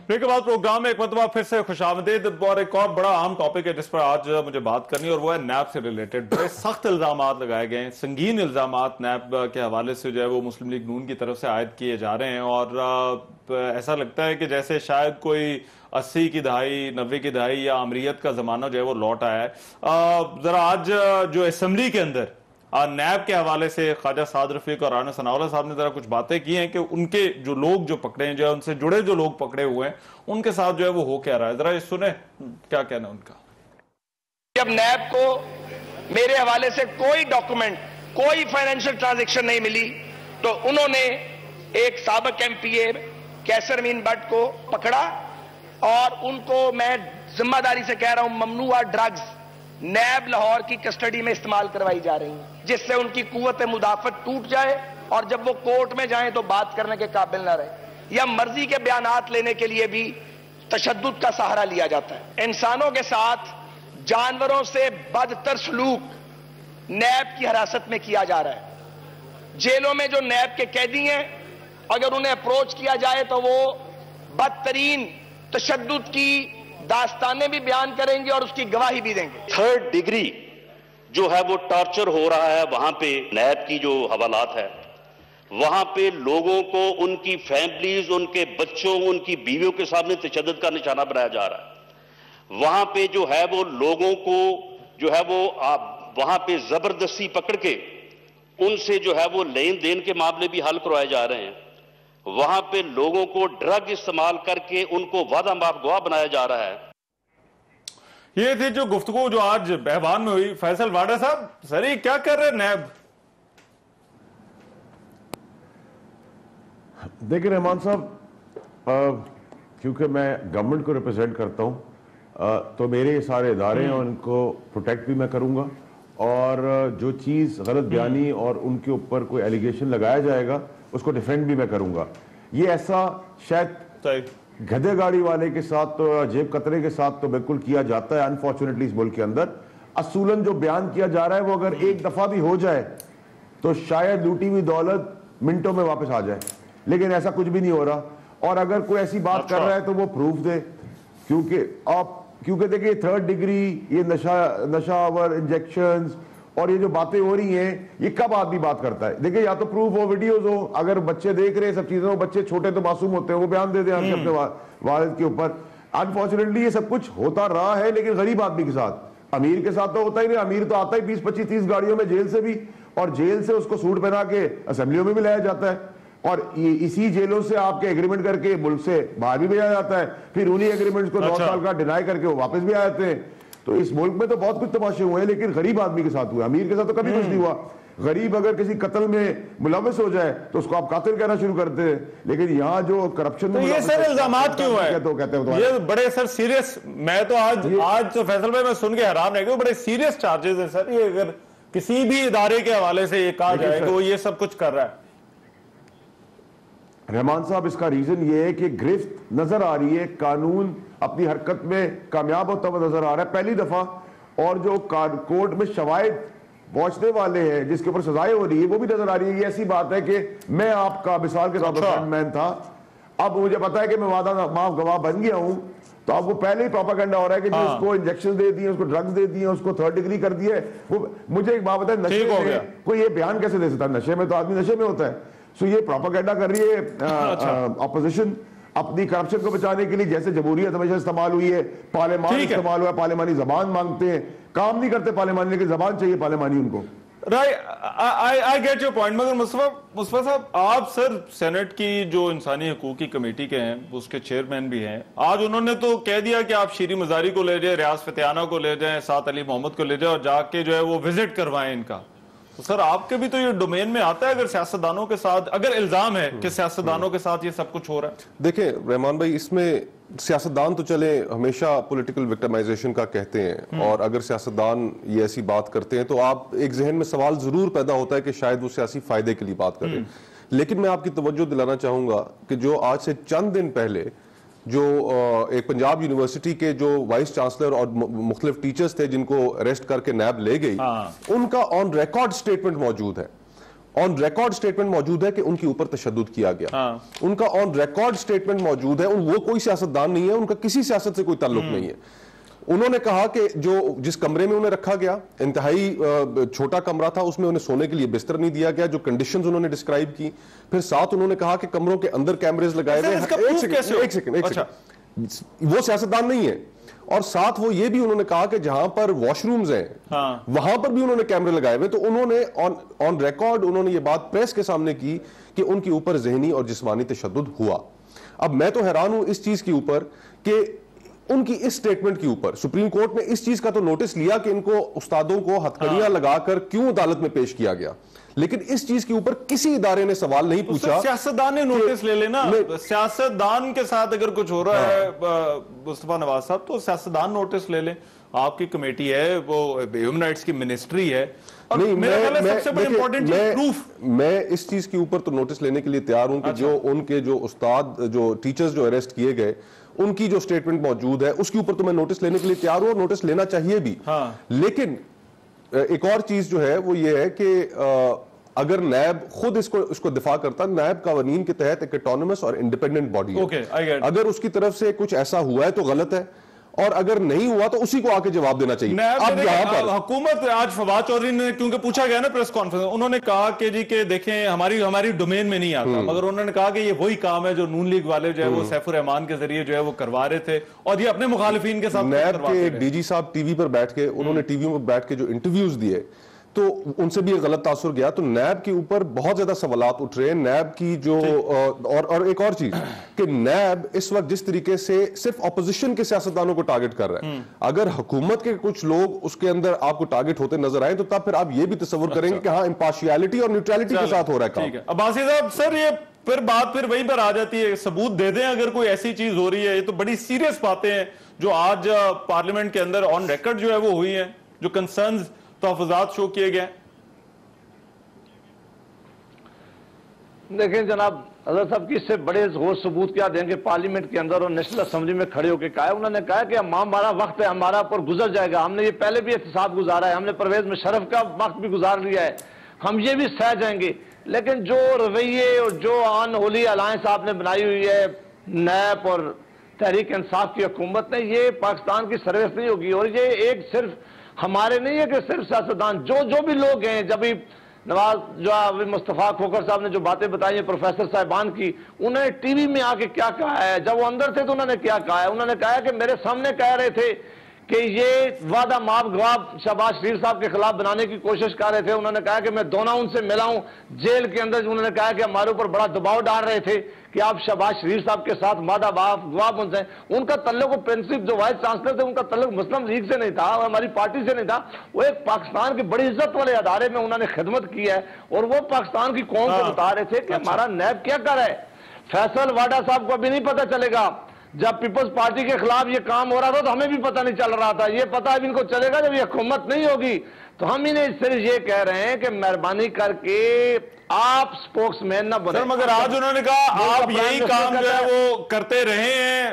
ब्रेक के बाद प्रोग्राम में एक मरतबा फिर से खुशामदीद, और एक और बड़ा अहम टॉपिक है जिस पर आज मुझे बात करनी, और वो है नैब से रिलेटेड। बड़े सख्त इल्जाम लगाए गए हैं, संगीन इल्जाम नैब के हवाले से जो है वो मुस्लिम लीग नून की तरफ से आयद किए जा रहे हैं। और ऐसा लगता है कि जैसे शायद कोई 80 की दहाई, 90 की दहाई या अमरीत का जमाना जो है वो लौट आया है। जरा आज जो असेंबली के अंदर नैब के हवाले से ख्वाजा साद रफीक और राना सनाउल्लाह साहब ने जरा कुछ बातें की हैं कि उनके जो लोग जो पकड़े हैं, जो है उनसे जुड़े जो लोग पकड़े हुए हैं, उनके साथ जो है वो हो क्या रहा है, जरा ये सुने क्या कहना उनका। जब नैब को मेरे हवाले से कोई डॉक्यूमेंट, कोई फाइनेंशियल ट्रांजैक्शन नहीं मिली, तो उन्होंने एक साबिक MPA कैसर मीन भट्ट को पकड़ा, और उनको मैं जिम्मेदारी से कह रहा हूं, ममनुआ ड्रग्स नैब लाहौर की कस्टडी में इस्तेमाल करवाई जा रही हैं, जिससे उनकी कुव्वत मुदाफत टूट जाए और जब वो कोर्ट में जाएं तो बात करने के काबिल ना रहे, या मर्जी के बयानात लेने के लिए भी तशद्दुद का सहारा लिया जाता है। इंसानों के साथ जानवरों से बदतर सलूक नैब की हिरासत में किया जा रहा है। जेलों में जो नैब के कैदी हैं, अगर उन्हें अप्रोच किया जाए तो वो बदतरीन तशद्दुद की दास्तानें भी बयान करेंगे और उसकी गवाही भी देंगे। 3rd डिग्री जो है वो टॉर्चर हो रहा है, वहां पे नैब की जो हवालात है, वहां पे लोगों को, उनकी फैमिलीज, उनके बच्चों, उनकी बीवियों के सामने तशद्दुद का निशाना बनाया जा रहा है। वहां पे जो है वो लोगों को जो है वो वहां पे जबरदस्ती पकड़ के उनसे जो है वो लेन देन के मामले भी हल करवाए जा रहे हैं। वहां पे लोगों को ड्रग इस्तेमाल करके उनको वादा माफ गवाह बनाया जा रहा है। ये थी जो गुफ्तगू जो आज बहबान में हुई। फैसल वाडा साहब, सर क्या कर रहे नैब? देखिए रहमान साहब, क्योंकि मैं गवर्नमेंट को रिप्रेजेंट करता हूं, तो मेरे ये सारे इदारे हैं, उनको प्रोटेक्ट भी मैं करूंगा, और जो चीज़ गलत बयानी और उनके ऊपर कोई एलिगेशन लगाया जाएगा उसको डिफेंड भी मैं करूंगा। ये ऐसा शायद गधे गाड़ी वाले के साथ तो, जेब कतरे के साथ तो बिल्कुल किया जाता है अनफॉर्चुनेटली इस मुल्क के अंदर। असूलन जो बयान किया जा रहा है वो अगर एक दफा भी हो जाए तो शायद लूटी हुई दौलत मिनटों में वापस आ जाए, लेकिन ऐसा कुछ भी नहीं हो रहा। और अगर कोई ऐसी बात कर रहा है तो वो प्रूफ दे, क्योंकि देखिए 3rd डिग्री, ये नशावर इंजेक्शंस और ये जो बातें हो रही हैं, ये कब आदमी बात करता है? देखिए, या तो प्रूफ हो, वीडियोस हो, अगर बच्चे देख रहे हैं सब चीजें, बच्चे छोटे तो मासूम होते हैं, वो बयान दे दें अपने वालिद के ऊपर। अनफॉर्चुनेटली ये सब कुछ होता रहा है, लेकिन गरीब आदमी के साथ, अमीर के साथ तो होता ही नहीं। अमीर तो आता ही 20, 25, 30 गाड़ियों में जेल से भी, और जेल से उसको सूट पहना के असेंबलियों में भी लाया जाता है, और इसी जेलों से आपके एग्रीमेंट करके मुल्क से बाहर भी भेजा जाता है, फिर उन्हीं एग्रीमेंट्स को 9 साल का डिनाई करके वो वापस भी आ जाते हैं। तो इस मुल्क में तो बहुत कुछ तमाशे हुए हैं, लेकिन गरीब आदमी के साथ हुआ, अमीर के साथ तो कभी कुछ नहीं हुआ। गरीब अगर किसी कत्ल में मुलव्वस हो जाए तो उसको आप कातिल कहना शुरू करते हैं, लेकिन यहाँ जो करप्शन तो ये सर इल्जामात क्यों है? तो कहते हैं ये बड़े सर सीरियस, मैं तो आज तो फैसल भाई मैं सुन के हैरान रह गया, बड़े सीरियस चार्जेस है सर। ये अगर किसी भी इदारे के हवाले से ये कहा जाए तो ये सब कुछ कर रहा है। रहमान साहब, इसका रीजन ये है कि गिरफ्त नजर आ रही है, कानून अपनी हरकत में कामयाब होता हुआ नजर आ रहा है पहली दफा, और जो कोर्ट में शवाहिद पहुंचने वाले हैं जिसके ऊपर सजाएं हो रही है वो भी नजर आ रही है। ये ऐसी बात है कि मैं आपका मिसाल के तौर पर फ्रंटमैन था, अब मुझे पता है कि मैं वादा माफ गवाह बन गया हूं, तो अब वो पहले ही प्रोपेगेंडा हो रहा है कि उसको इंजेक्शन दे दिए, उसको ड्रग्स दे दिए, उसको 3rd डिग्री कर दिए। वो मुझे एक बात बताए, नशे में कोई ये बयान कैसे दे सकता है? नशे में तो आदमी नशे में होता है। सो ये प्रोपेगेंडा कर रही है ऑपोजिशन अपनी करप्शन को बचाने के लिए, जैसे जमहूरियत हमेशा इस्तेमाल हुई है, पार्लियामान इस्तेमाल हुआ है, पार्लियामानी जबान मांगते हैं, काम नहीं करते पार्लियामानी, लेकिन जबान चाहिए पार्लियामानी उनको। Right, I get your point. मगर मुस्तफा साहब, आप सर सेनेट की जो इंसानी हकूक की कमेटी के हैं, उसके चेयरमैन भी हैं, आज उन्होंने तो कह दिया कि आप शीरी मजारी को ले जाए, रियाज फतेहाना को ले जाए, साथ अली मोहम्मद को ले जाए और जाके जो है वो विजिट करवाएं इनका। तो सर आपके भी तो ये डोमेन में आता है, अगर सियासतदानों के साथ, अगर इल्जाम है कि सियासतदानों के साथ ये सब कुछ हो रहा है। देखिए रहमान भाई, इसमें सियासतदान तो चले हमेशा पॉलिटिकल विक्टिमाइजेशन का कहते हैं, और अगर सियासतदान ये ऐसी बात करते हैं तो आप एक जहन में सवाल जरूर पैदा होता है कि शायद वो सियासी फायदे के लिए बात कर रहे हैं। लेकिन मैं आपकी तवज्जो दिलाना चाहूंगा कि जो आज से चंद दिन पहले जो एक पंजाब यूनिवर्सिटी के जो वाइस चांसलर और मुख्तलिफ टीचर्स थे जिनको अरेस्ट करके नैब ले गई, उनका ऑन रिकॉर्ड स्टेटमेंट मौजूद है। ऑन रिकॉर्ड स्टेटमेंट मौजूद है कि उनके ऊपर तशद्दुद किया गया। उनका ऑन रिकॉर्ड स्टेटमेंट मौजूद है। वो कोई सियासतदान नहीं है, उनका किसी सियासत से कोई ताल्लुक नहीं है। उन्होंने कहा कि जो जिस कमरे में उन्हें रखा गया, इंतहाई छोटा कमरा था, उसमें उन्हें सोने के लिए बिस्तर नहीं दिया गया, जो कंडीशंस उन्होंने डिस्क्राइब की। फिर साथ उन्होंने कहा कि कमरों के अंदर कैमरेज लगाए गए। एक सेकंड, वो सियासतदान नहीं है। और साथ वो ये भी उन्होंने कहा कि जहां पर वॉशरूम्स हैं वहां पर भी उन्होंने कैमरे लगाए हुए। तो उन्होंने ऑन रिकॉर्ड उन्होंने ये बात प्रेस के सामने की कि उनके ऊपर ज़हनी और जिस्मानी तशद्दुद हुआ। अब मैं तो हैरान हूं इस चीज के ऊपर कि उनकी इस स्टेटमेंट के ऊपर सुप्रीम कोर्ट ने इस चीज का तो नोटिस लिया कि इनको उस्तादों को हथकड़ियां लगाकर क्यों अदालत में पेश किया गया, लेकिन इस चीज के ऊपर किसी इदारे ने सवाल नहीं पूछा। सियासतदान ने नोटिस ले लेना। सियासतदान के साथ अगर कुछ हो रहा है मुस्तफा नवाज साहब, तो सियासतदान नोटिस ले लें। आपकी कमेटी है, वो ह्यूमन राइट्स की मिनिस्ट्री है, और सबसे बड़ी इंपॉर्टेंट प्रूफ। मैं इस चीज के ऊपर तो नोटिस लेने के लिए तैयार हूं कि जो उनके जो उस्ताद, जो टीचर्स जो अरेस्ट किए गए, उनकी जो स्टेटमेंट मौजूद है उसके ऊपर तो मैं नोटिस लेने के लिए तैयार हूं, और नोटिस लेना चाहिए भी। लेकिन एक और चीज जो है वो ये है कि अगर नैब खुद इसको दिफा करता, नैब कानून के तहत एक ऑटोनमस और इंडिपेंडेंट बॉडी है। अगर उसकी तरफ से कुछ ऐसा हुआ है तो गलत है, और अगर नहीं हुआ तो उसी को आके जवाब देना चाहिए। अब यहाँ पर हुकूमत, आज फवाद चौधरी ने, क्योंकि पूछा गया ना प्रेस कॉन्फ्रेंस, उन्होंने कहा कि जी के देखें हमारी डोमेन में नहीं आता, मगर उन्होंने कहा कि ये वही काम है जो नून लीग वाले जो है वो सैफुर रहमान के जरिए जो है वो करवा रहे थे, और ये अपने मुखालिफिन के साथ। नैब के डीजी साहब टीवी पर बैठ के, उन्होंने टीवी में बैठ के जो इंटरव्यूज दिए, तो उनसे भी एक गलत तासुर गया। तो नैब के ऊपर बहुत ज्यादा सवालात उठ रहे हैं। नैब की जो और एक और चीज कि नैब इस वक्त जिस तरीके से सिर्फ ऑपोजिशन के सियासतदानों को टारगेट कर रहा है, अगर हुकूमत के कुछ लोग उसके अंदर आपको टारगेट होते नजर आए तो तब फिर आप ये भी तस्वुर करेंगे कि हाँ, इम्पार्शियलिटी और न्यूट्रलिटी के साथ हो रहा है काम। अब्बासी साहब, सर ये फिर बात वही पर आ जाती है, सबूत दे दें अगर कोई ऐसी चीज हो रही है। ये तो बड़ी सीरियस बातें हैं जो आज पार्लियामेंट के अंदर ऑन रिकॉर्ड जो है वो हुई है, जो कंसर्न्स तहफ़्फ़ुज़ात शो किए गए। देखें जनाब हज़रत साहब की इससे बड़े और सबूत क्या देंगे, पार्लियामेंट के अंदर और नेशनल असेंबली में खड़े होकर कहा, उन्होंने कहा कि हमारा वक्त है, हमारा पर गुजर जाएगा, हमने ये पहले भी एहतसाब गुजारा है, हमने परवेज मुशर्रफ का वक्त भी गुजार लिया है, हम ये भी सह जाएंगे। लेकिन जो रवैये और जो अनहोली अलायंस आपने बनाई हुई है नैप और तहरीक इंसाफ की हुकूमत ने, ये पाकिस्तान की सर्विस नहीं होगी। और ये एक सिर्फ हमारे नहीं है कि सिर्फ सियासतदान, जो भी लोग हैं, जब भी नवाज जो अभी मुस्तफा खोखर साहब ने जो बातें बताई हैं प्रोफेसर साहिबान की, उन्होंने टीवी में आके क्या कहा है, जब वो अंदर थे तो उन्होंने क्या कहा है, उन्होंने कहा है कि मेरे सामने कह रहे थे कि ये वादा माफ गवाह शहबाज शरीफ साहब के खिलाफ बनाने की कोशिश कर रहे थे। उन्होंने कहा कि मैं दोनों उनसे मिला हूं जेल के अंदर। उन्होंने कहा कि हमारे ऊपर बड़ा दबाव डाल रहे थे कि आप शहबाज शरीफ साहब के साथ वादा माफ गवाह बन जाए। उनका तल्लुक प्रिंसिपल जो वाइस चांसलर थे उनका तल्लुक मुस्लिम लीग से नहीं था और हमारी पार्टी से नहीं था, वो एक पाकिस्तान के बड़ी इज्जत वाले अदारे में उन्होंने खिदमत की है और वो पाकिस्तान की कौम को बता रहे थे कि हमारा नैब क्या कर रहा है। फैसल वाडा साहब को अभी नहीं पता चलेगा, जब पीपल्स पार्टी के खिलाफ ये काम हो रहा था तो हमें भी पता नहीं चल रहा था, ये पता अब इनको चलेगा जब ये हुकूमत नहीं होगी। तो हम इन्हें सिर्फ ये कह रहे हैं कि मेहरबानी करके आप स्पोक्समैन ना बने। मगर आज उन्होंने कहा आप यही काम जो है वो करते रहे हैं,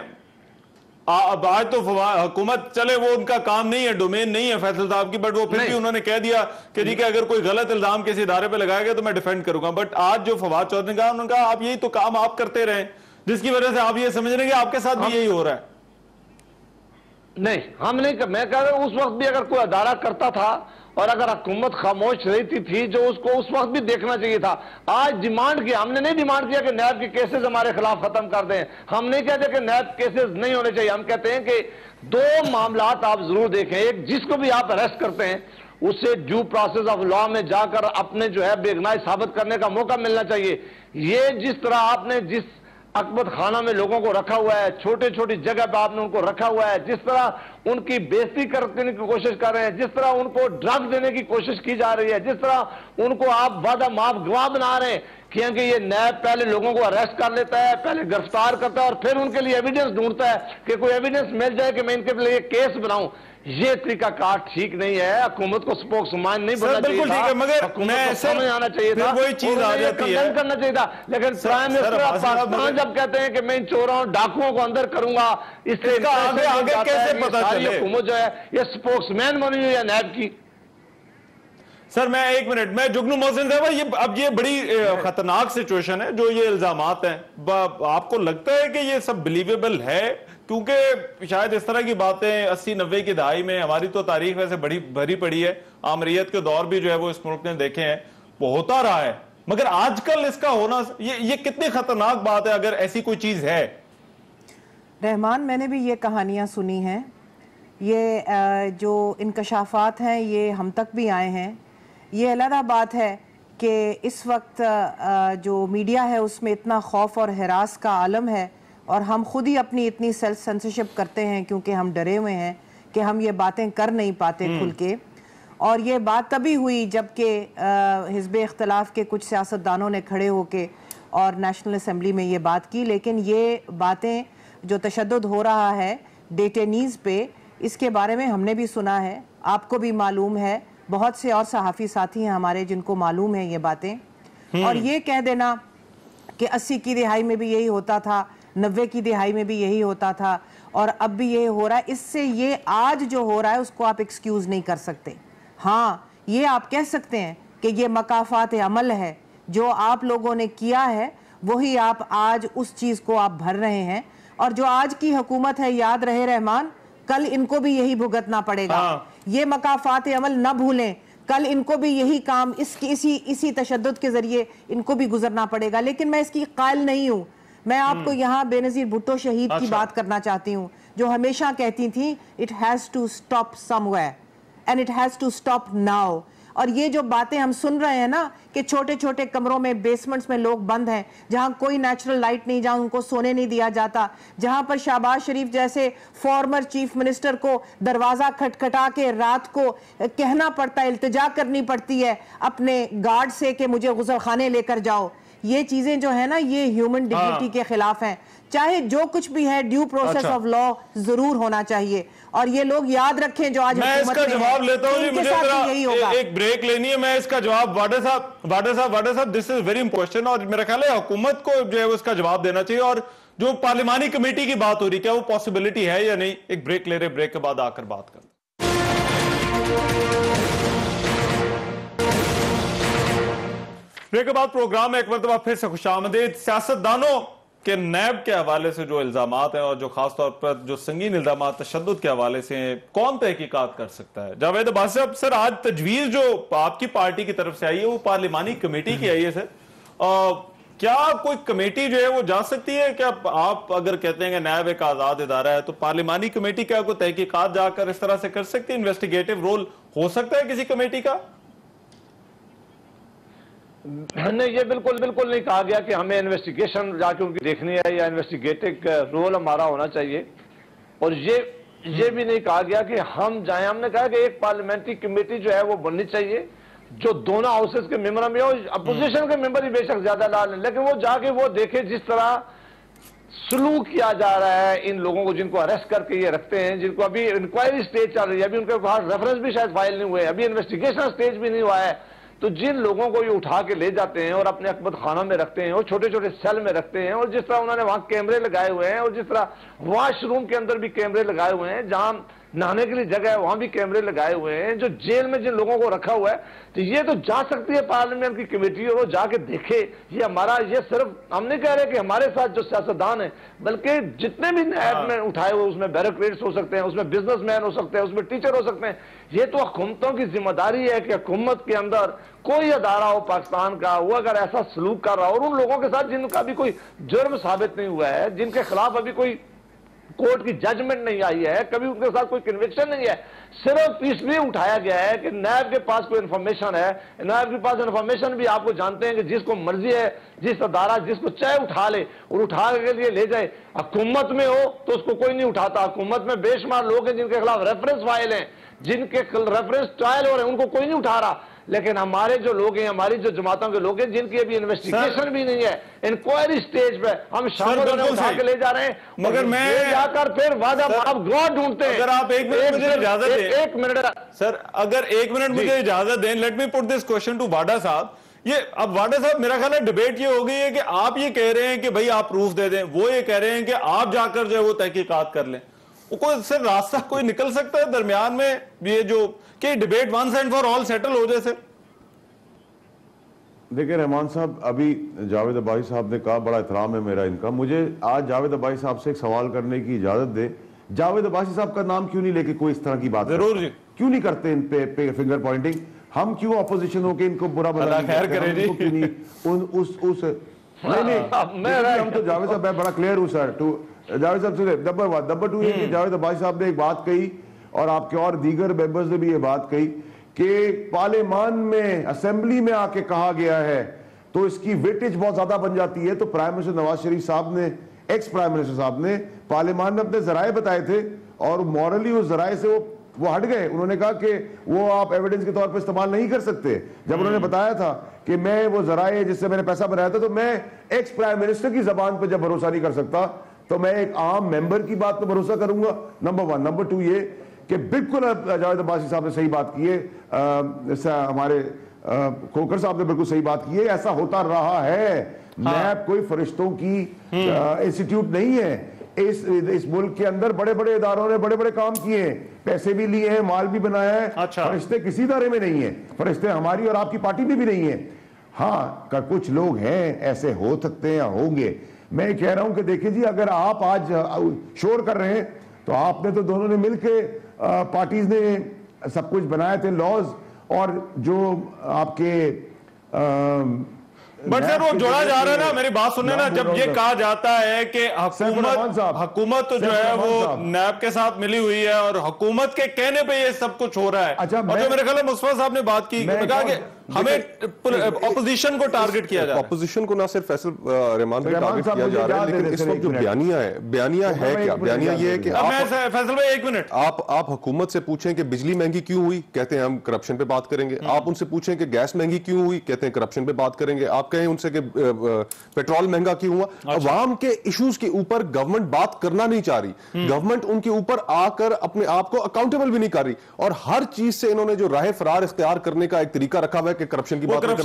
अब आज तो हुकूमत चले वो उनका काम नहीं है, डोमेन नहीं है फैसल साहब की, बट वो फिर भी उन्होंने कह दिया कि ठीक है अगर कोई गलत इल्जाम किसी इदारे पे लगाया गया तो मैं डिफेंड करूंगा। बट आज जो फवाद चौधरी ने कहा, उन्होंने कहा आप यही तो काम आप करते रहे, जिसकी वजह से आप ये समझ रहे हैं कि आपके साथ भी यही हो रहा है। नहीं, हम नहीं, मैं कह रहा हूं उस वक्त भी अगर कोई अदारा करता था और अगर हुकूमत खामोश रहती थी जो उसको उस वक्त भी देखना चाहिए था। आज डिमांड किया, हमने नहीं डिमांड किया कि नैब के केसेस हमारे खिलाफ खत्म कर दें, हम नहीं कहते कि नैब केसेस नहीं होने चाहिए, हम कहते हैं कि दो मामलात आप जरूर देखें। एक, जिसको भी आप अरेस्ट करते हैं उससे ड्यू प्रोसेस ऑफ लॉ में जाकर अपने जो है बेगुनाही साबित करने का मौका मिलना चाहिए। ये जिस तरह आपने जिस अकबत खाना में लोगों को रखा हुआ है, छोटे छोटी जगह पे आपने उनको रखा हुआ है, जिस तरह उनकी बेइज्जती करने की कोशिश कर रहे हैं, जिस तरह उनको ड्रग देने की कोशिश की जा रही है, जिस तरह उनको आप वादा माफ गवाह बना रहे हैं, क्योंकि ये नैब पहले लोगों को अरेस्ट कर लेता है, पहले गिरफ्तार करता है और फिर उनके लिए एविडेंस ढूंढता है कि कोई एविडेंस मिल जाए कि मैं इनके लिए केस बनाऊं। ये तरीका कार ठीक नहीं है, हुकूमत को स्पोक्समैन नहीं बनना चाहिए था, ठीक है, मगर हुकूमत को समझ आना चाहिए था, वही चीज आ जाती है, करना चाहिए था। लेकिन प्राइम मिनिस्टर पाकिस्तान जब कहते हैं कि मैं इन चोरों डाकुओं को अंदर करूंगा, इसलिए आगे कैसे पता चले हुकूमत जो है ये स्पोक्समैन बनी हुई है नैब की। सर मैं एक मिनट, मैं जुगनू मोहसिन साहब, ये अब ये बड़ी खतरनाक सिचुएशन है जो ये इल्जामात हैं, आपको लगता है कि ये सब बिलीवेबल है? क्योंकि शायद इस तरह की बातें 80-90 की दहाई में, हमारी तो तारीख वैसे बड़ी भरी पड़ी है, आमरीयत के दौर भी जो है वो इस मुल्क ने देखे हैं, वो होता रहा है, मगर आजकल इसका होना ये कितनी खतरनाक बात है अगर ऐसी कोई चीज है। रहमान, मैंने भी ये कहानियां सुनी हैं, ये जो इंकशाफात हैं ये हम तक भी आए हैं। ये अलग बात है कि इस वक्त जो मीडिया है उसमें इतना खौफ और हिरास का आलम है और हम खुद ही अपनी इतनी सेल्फ सेंसरशिप करते हैं क्योंकि हम डरे हुए हैं कि हम ये बातें कर नहीं पाते खुल के। और ये बात तभी हुई जबकि हिज़्ब इख्तिलाफ के कुछ सियासतदानों ने खड़े होके और नेशनल असम्बली में ये बात की। लेकिन ये बातें जो तशद्दुद हो रहा है डेटेनीज़ पे, इसके बारे में हमने भी सुना है, आपको भी मालूम है, बहुत से और सहाफ़ी साथी हैं हमारे जिनको मालूम है ये बातें। और ये कह देना कि 80 की दिहाई में भी यही होता था, 90 की दिहाई में भी यही होता था और अब भी यही हो रहा है, इससे ये आज जो हो रहा है उसको आप एक्सक्यूज़ नहीं कर सकते। हाँ, ये आप कह सकते हैं कि ये मकाफात अमल है, जो आप लोगों ने किया है वही आप आज उस चीज़ को आप भर रहे हैं। और जो आज की हुकूमत है, याद रहे रहमान, कल इनको भी यही भुगतना पड़ेगा। ये मकाफात अमल न भूलें, कल इनको भी यही काम इसी तशद्दुद के जरिए इनको भी गुजरना पड़ेगा। लेकिन मैं इसकी कायल नहीं हूँ। मैं आपको यहाँ बेनज़ीर भुट्टो शहीद की बात करना चाहती हूँ, जो हमेशा कहती थी it has to stop somewhere and it has to stop now. और ये जो बातें हम सुन रहे हैं ना कि छोटे छोटे कमरों में, बेसमेंट्स में लोग बंद हैं, जहां कोई नेचुरल लाइट नहीं, जहां उनको सोने नहीं दिया जाता, जहां पर शहबाज शरीफ जैसे फॉर्मर चीफ मिनिस्टर को दरवाज़ा खटखटा के रात को कहना पड़ता है, इल्तिजा करनी पड़ती है अपने गार्ड से कि मुझे गुसल खाने लेकर जाओ। ये चीज़ें जो है ना, ये ह्यूमन डिग्निटी के खिलाफ हैं। चाहे जो कुछ भी है, ड्यू प्रोसेस ऑफ लॉ जरूर होना चाहिए। और ये लोग याद रखें जो आज मैं इसका जवाब लेता हूँ, मुझे एक ब्रेक लेनी है, मैं इसका जवाब वाडा साहब this is very important question और मेरा ख्याल है हुकूमत को जो है उसका जवाब देना चाहिए। और जो पार्लिमानी कमेटी की बात हो रही, क्या वो पॉसिबिलिटी है या नहीं? एक ब्रेक ले रहे, ब्रेक के बाद आकर बात करते। ब्रेक के बाद प्रोग्राम में एक मरतबा फिर से खुशामदीद। सियासतदानों, कि नैब के हवाले से जो इल्जामात हैं और जो खासतौर पर जो संगीन इल्जामात तशद्दुद के हवाले से हैं, कौन तहकीकात कर सकता है? जावेद अब्बास साहब, सर आज तजवीज जो आपकी पार्टी की तरफ से आई है वो पार्लिमानी कमेटी की आई है सर, क्या कोई कमेटी जो है वो जा सकती है? क्या आप अगर कहते हैं कि नैब एक आजाद इदारा है तो पार्लिमानी कमेटी क्या कोई तहकीकात जाकर इस तरह से कर सकती है? इन्वेस्टिगेटिव रोल हो सकता है किसी कमेटी का? नहीं, ये बिल्कुल बिल्कुल नहीं कहा गया कि हमें इन्वेस्टिगेशन जाके उनकी देखनी है या इन्वेस्टिगेटिव रोल हमारा होना चाहिए, और ये भी नहीं कहा गया कि हम जाएं। हमने कहा कि एक पार्लियामेंट्री कमेटी जो है वो बननी चाहिए जो दोनों हाउसेस के मेंबर में हो, अपोजिशन के मेंबर ही बेशक ज्यादा डाल लें, लेकिन वो जाके वो देखे जिस तरह सलूक किया जा रहा है इन लोगों को जिनको अरेस्ट करके ये रखते हैं, जिनको अभी इंक्वायरी स्टेज चल रही है, अभी उनके पास रेफरेंस भी शायद फाइल नहीं हुए, अभी इन्वेस्टिगेशन स्टेज भी नहीं हुआ है, तो जिन लोगों को ये उठा के ले जाते हैं और अपने अकबत खाना में रखते हैं और छोटे छोटे सेल में रखते हैं, और जिस तरह उन्होंने वहां कैमरे लगाए हुए हैं और जिस तरह वॉशरूम के अंदर भी कैमरे लगाए हुए हैं, जहां नहाने के लिए जगह है वहां भी कैमरे लगाए हुए हैं, जो जेल में जिन लोगों को रखा हुआ है, तो ये तो जा सकती है पार्लियामेंट की कमेटी और वो जाके देखे। ये हमारा, ये सिर्फ हम नहीं कह रहे कि हमारे साथ जो सियासतदान है, बल्कि जितने भी नैब में उठाए हुए उसमें ब्यूरोक्रेट्स हो सकते हैं, उसमें बिजनेसमैन हो सकते हैं, उसमें टीचर हो सकते हैं। ये तो हुकूमतों की जिम्मेदारी है कि हुकूमत के अंदर कोई अदारा हो पाकिस्तान का, वो अगर ऐसा सलूक कर रहा हो, और उन लोगों के साथ जिनका भी कोई जुर्म साबित नहीं हुआ है, जिनके खिलाफ अभी कोई कोर्ट की जजमेंट नहीं आई है, कभी उनके साथ कोई कन्विक्शन नहीं है, सिर्फ इसलिए उठाया गया है कि नैब के पास कोई इंफॉर्मेशन है। नैब के पास इंफॉर्मेशन भी आपको जानते हैं कि जिसको मर्जी है, जिस अदारा जिसको चाहे उठा ले और उठा के लिए ले जाए। हुकूमत में हो तो उसको कोई नहीं उठाता। हुकूमत में बेशुमार लोग हैं जिनके खिलाफ रेफरेंस फाइल है, जिनके रेफरेंस ट्रायल हो रहे हैं, उनको कोई नहीं उठा रहा। लेकिन हमारे जो लोग हैं, हमारी जो जमातों के लोग हैं, जिनकी अभी इन्वेस्टिगेशन भी नहीं है, इंक्वायरी स्टेज पे हम शामिल उठा के ले जा रहे हैं, मगर मैं जाकर फिर वादा आप गवाह ढूंढते हैं। अगर आप एक मिनट मुझे इजाजत दें, एक मिनट सर, अगर एक मिनट मुझे इजाजत दें, let me put this question to Vawda साहब। ये अब वाडा साहब, मेरा ख्याल है डिबेट ये हो गई है कि आप ये कह रहे हैं कि भाई आप प्रूफ दे दें, वो ये कह रहे हैं कि आप जाकर जो है वो तहकीकात कर लें। कोई सर रास्ता कोई निकल सकता है दरमियान में, ये जो कि debate once and for all settle हो जाए? सर देखिए रहमान साहब, अभी जावेद अब्बासी साहब ने कहा, बड़ा एहतराम है मेरा इनका, मुझे आज जावेद अब्बासी साहब से एक सवाल करने की इजाजत दे। जावेद अब्बासी साहब का नाम क्यों नहीं लेके कोई इस तरह की बात जरूर जी क्यों नहीं करते इन पे फिंगर पॉइंटिंग? हम क्यों अपोजिशन होके इनको बुरा बना खैर करे जी, क्यों नहीं नहीं हम तो जावेद साहब, मैं बड़ा क्लियर हूँ सर टू जावेद साहब से। नंबर 2 ये कि जावेद अब्बासी साहब ने एक बात कही और आपके और दीगर मेंबर्स ने भी ये बात कही कि पार्लियामान में, असेंबली में आके कहा गया है तो इसकी वेटेज बहुत ज्यादा बन जाती है। तो प्राइम मिनिस्टर नवाज शरीफ साहब ने, एक्स प्राइम मिनिस्टर साहब ने पार्लियामान में अपने जराए बताए थे और मॉरली उस जराए से वो हट गए। उन्होंने कहा कि वो आप एविडेंस के तौर पर इस्तेमाल नहीं कर सकते। जब उन्होंने बताया था कि मैं वो जराए जिससे मैंने पैसा बनाया था, तो मैं एक्स प्राइम मिनिस्टर की जबान पर जब भरोसा नहीं कर सकता तो मैं एक आम मेंबर की बात पर भरोसा करूंगा। नंबर 1। नंबर 2 ये कि बिल्कुल जावेद अब्बासी साहब ने सही बात की है, हमारे खोकर साहब ने बिल्कुल सही बात की है। ऐसा होता रहा है। नैब कोई फरिश्तों की इंस्टीट्यूट नहीं है। इस मुल्क के अंदर बड़े बड़े इदारों ने बड़े बड़े काम किए हैं, पैसे भी लिए हैं, माल भी बनाया है। अच्छा। फरिश्ते किसी इदारे में नहीं है, फरिश्ते हमारी और आपकी पार्टी में भी नहीं है। हाँ, कुछ लोग हैं ऐसे हो सकते हैं या होंगे। मैं कह रहा हूं कि देखिए जी, अगर आप आज शोर कर रहे हैं तो आपने तो दोनों ने मिलकर पार्टीज ने सब कुछ बनाए थे लॉज, और जो आपके बट सर वो जोड़ा जा रहा है ना, मेरी बात सुनने ना, जब ये कहा जाता है कि हुकूमत जो है वो नैब के साथ मिली हुई है और हुकूमत के कहने पे ये सब कुछ हो रहा है। अच्छा, और जो मेरे ख्याल है मुस्तफा साहब ने बात की, कहा कि हमें अपोजिशन को टारगेट किया जा रहा है। अपोजिशन को ना सिर्फ फैसल रहमान भाई टारगेट किया जा रहा है, लेकिन इस वक्त जो बयानिया है क्या? बयानिया ये है कि फैसल भाई 1 मिनट, आप हुकूमत से पूछें कि बिजली महंगी क्यों हुई, कहते हैं हम करप्शन पे बात करेंगे। आप उनसे पूछें कि गैस महंगी क्यों हुई, कहते हैं करप्शन पे बात करेंगे। आप कहें उनसे कि पेट्रोल महंगा क्यों हुआ, अवाम के इश्यूज के ऊपर गवर्नमेंट बात करना नहीं चाह रही। गवर्नमेंट उनके ऊपर आकर अपने आप को अकाउंटेबल भी नहीं कर रही, और हर चीज से इन्होंने जो राह फरार इख्तियार करने का एक तरीका रखा हुआ है कि करप्शन की बात तो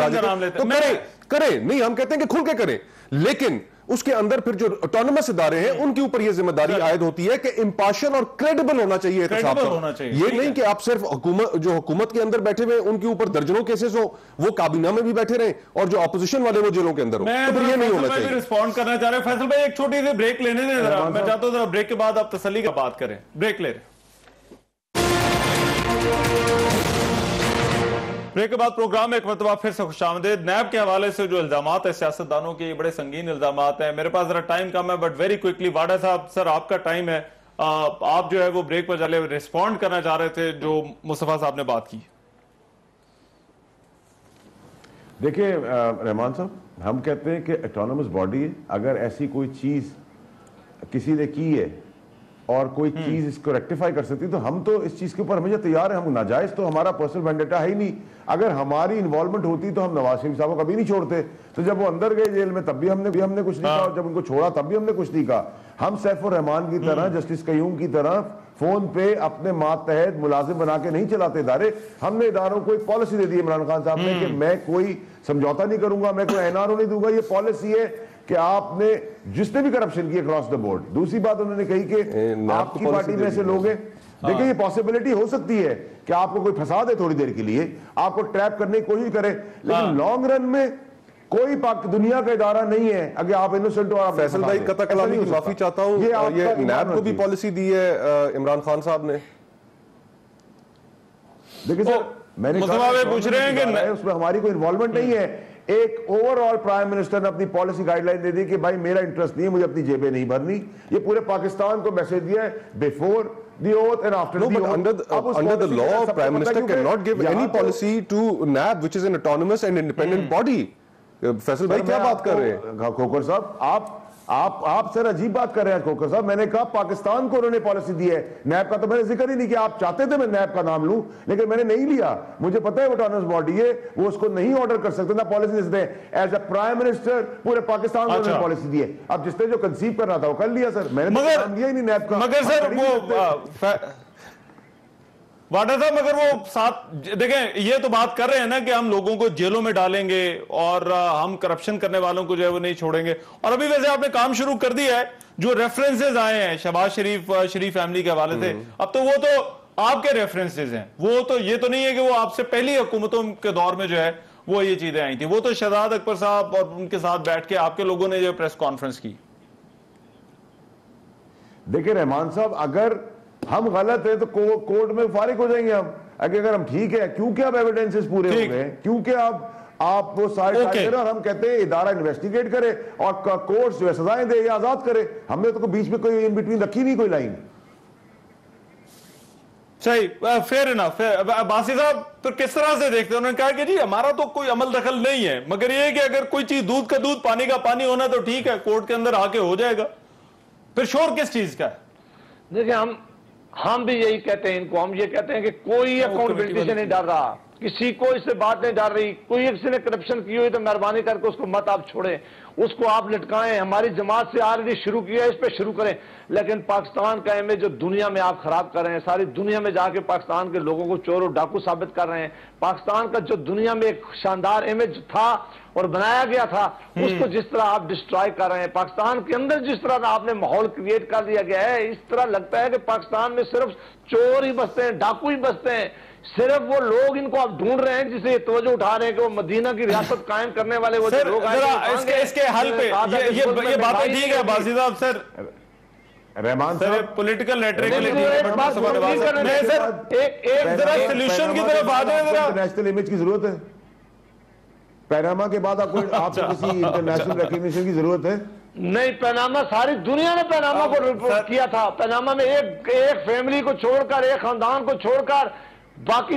करें नहीं, हम कहते हैं कि खुल के करें, लेकिन उसके अंदर फिर जो ऑटोनमस इदारे हैं उनके ऊपर यह जिम्मेदारी आयद होती है कि इंपार्शियल और क्रेडिबल होना चाहिए ये नहीं कि आप सिर्फ हुकूमत के अंदर बैठे हुए उनके ऊपर दर्जनों केसेस हो, वो काबीना में भी बैठे रहे और जो ऑपोजिशन वाले वो जेलों के अंदर हो, तो फिर ये नहीं होना चाहिए। रिस्पॉन्ड करना चाह रहे फैसल भाई, एक छोटी सी ब्रेक लेने दें जरा, मैं चाहता हूं जरा ब्रेक के बाद आप तसल्ली का बात करें। ब्रेक ले रहे, ब्रेक के बाद प्रोग्राम में एक मरतबा फिर से खुशामदीद। नैब के हवाले से जो इल्जामात है सियासतदानों के, बड़े संगीन इल्जामात हैं। मेरे पास जरा टाइम कम है बट वेरी क्विकली, वाडा साहब सर आपका टाइम है, आप जो है वो ब्रेक पर चले रिस्पॉन्ड करना चाह रहे थे जो मुस्तफा साहब ने बात की। देखिए रहमान साहब, हम कहते हैं कि ऑटोनमस बॉडी है, अगर ऐसी कोई चीज किसी ने की है और कोई चीज इसको रेक्टिफाई कर सकती है तो हम तो इस चीज के ऊपर हमेशा तैयार है। हम नाजायज तो हमारा पर्सनल वेंडेटा है ही नहीं। अगर हमारी इन्वॉल्वमेंट होती तो हम नवाज शरीफ साहब को कभी नहीं छोड़ते। तो जब वो अंदर गए जेल में तब भी हमने कुछ नहीं कहा, और जब उनको छोड़ा तब भी हमने कुछ नहीं कहा। हम सैफुर रहमान की तरह, जस्टिस कयूम की तरह फोन पे अपने मातहत मुलाजिम बना के नहीं चलाते इदारे। हमने इदारों को एक पॉलिसी दे दी इमरान खान साहब ने कि मैं कोई समझौता नहीं करूंगा, मैं कोई एनआरओ नहीं दूंगा। ये पॉलिसी है कि आपने जिसने भी करप्शन की अक्रॉस द बोर्ड। दूसरी बात उन्होंने कही कि आपकी पार्टी में ऐसे लोग हैं। देखिए ये पॉसिबिलिटी हो सकती है कि आपको कोई फंसा दे थोड़ी देर के लिए, आपको ट्रैप करने की कोशिश करे, लेकिन लॉन्ग रन में कोई दुनिया का इदारा नहीं है अगर आप इनोसेंट हो। आप फैसल भाई कता कलामी की माफी चाहता हूं, ये नैब को भी पॉलिसी दी है इमरान खान साहब ने। देखिए सर, मैंने पूछ रहे हैं कि उसमें हमारी कोई इन्वॉल्वमेंट नहीं है। एक ओवरऑल प्राइम मिनिस्टर ने अपनी पॉलिसी गाइडलाइन दे दी कि भाई मेरा इंटरेस्ट नहीं है, मुझे अपनी जेबें नहीं भरनी। ये पूरे पाकिस्तान को मैसेज दिया है before the oath and after the oath. Under the law, Prime Minister cannot give any policy to NAB, which is an autonomous and independent body. Faisal भाई क्या बात कर रहे हैं? खोकर साहब, आप सर अजीब बात कर रहे हैं खोकर साहब। मैंने कहा पाकिस्तान को उन्होंने पॉलिसी दी है, नैब का तो मैंने जिक्र ही नहीं किया। आप चाहते थे मैं नैब का नाम लूं, लेकिन मैंने नहीं लिया। मुझे पता है वो ऑटोनमस बॉडी है, वो उसको नहीं ऑर्डर कर सकते ना पॉलिसी दे सकते। एज अ प्राइम मिनिस्टर पूरे पाकिस्तान को उन्होंने पॉलिसी दी है। अब जिसने जो कंसीव कर रहा था वो कर लिया सर, मैंने नाम लिया ही नहीं नैब का। मगर सर वो वाडा साहब, मगर वो साथ देखें, ये तो बात कर रहे हैं ना कि हम लोगों को जेलों में डालेंगे और हम करप्शन करने वालों को जो है वो नहीं छोड़ेंगे। और अभी वैसे आपने काम शुरू कर दिया है, जो रेफरेंसेस आए हैं शहबाज शरीफ फैमिली के हवाले से, अब तो वो तो आपके रेफरेंसेस हैं। वो तो ये तो नहीं है कि वो आपसे पहली हुकूमतों के दौर में जो है वो ये चीजें आई थी। वो तो शहजाद अकबर साहब और उनके साथ बैठ के आपके लोगों ने जो प्रेस कॉन्फ्रेंस की। देखिए रहमान साहब, अगर हम गलत है तो कोर्ट में फारिग हो जाएंगे हम। अगर हम ठीक है, क्योंकि अब एविडेंसेस पूरे हो गए, क्योंकि आप वो सारे और हम कहते हैं इदारा इन्वेस्टिगेट करे और कोर्ट जो है सजाएं दे या आजाद करे। हमने तो बीच में कोई इन बिटवीन रखी नहीं कोई लाइन। सही, फेयर इनफ। बासी साहब तो किस तरह से देखते हैं? उन्होंने कहा कि जी हमारा तो कोई अमल दखल नहीं है, मगर ये कि अगर कोई चीज दूध का दूध पानी का पानी होना तो ठीक है, कोर्ट के अंदर आके हो जाएगा। फिर शोर किस चीज का है? देखिए हम भी यही कहते हैं इनको, हम ये कहते हैं कि कोई अकाउंटेबिलिटी से नहीं डर रहा, किसी को इससे बात नहीं डर रही। कोई किसी ने करप्शन की हुई तो मेहरबानी करके उसको मत आप छोड़ें, उसको आप लटकाएं। हमारी जमात से ऑलरेडी शुरू किया है, इस पे शुरू करें। लेकिन पाकिस्तान का इमेज जो दुनिया में आप खराब कर रहे हैं, सारी दुनिया में जाके पाकिस्तान के लोगों को चोर और डाकू साबित कर रहे हैं। पाकिस्तान का जो दुनिया में एक शानदार इमेज था और बनाया गया था, उसको जिस तरह आप डिस्ट्रॉय कर रहे हैं, पाकिस्तान के अंदर जिस तरह आपने माहौल क्रिएट कर दिया गया है, इस तरह लगता है कि पाकिस्तान में सिर्फ चोर ही बसते हैं, डाकू ही बसते हैं। सिर्फ वो लोग इनको आप ढूंढ रहे हैं जिसे तवज्जो उठा रहे हैं कि वो मदीना की रियासत कायम करने वाले वो लोग इसके हल पे ये बातें ठीक है बाजी साहब। Sir Rahman sir political rhetoric के लिए सोल्यूशन की तरफ आ जाए। इंटरनेशनल इमेज की जरूरत है पैनामा के बाद, आपको किसी इंटरनेशनल रिकॉग्निशन की जरूरत है नहीं। पैनामा सारी दुनिया ने पैनामा को रिपोर्ट किया था। पैनामा में एक फैमिली को छोड़कर, एक खानदान को छोड़कर बाकी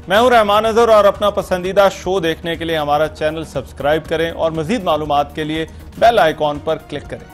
मैं हूं रहमान अजहर और अपना पसंदीदा शो देखने के लिए हमारा चैनल सब्सक्राइब करें और मजीद मालूमात के लिए बेल आइकॉन पर क्लिक करें।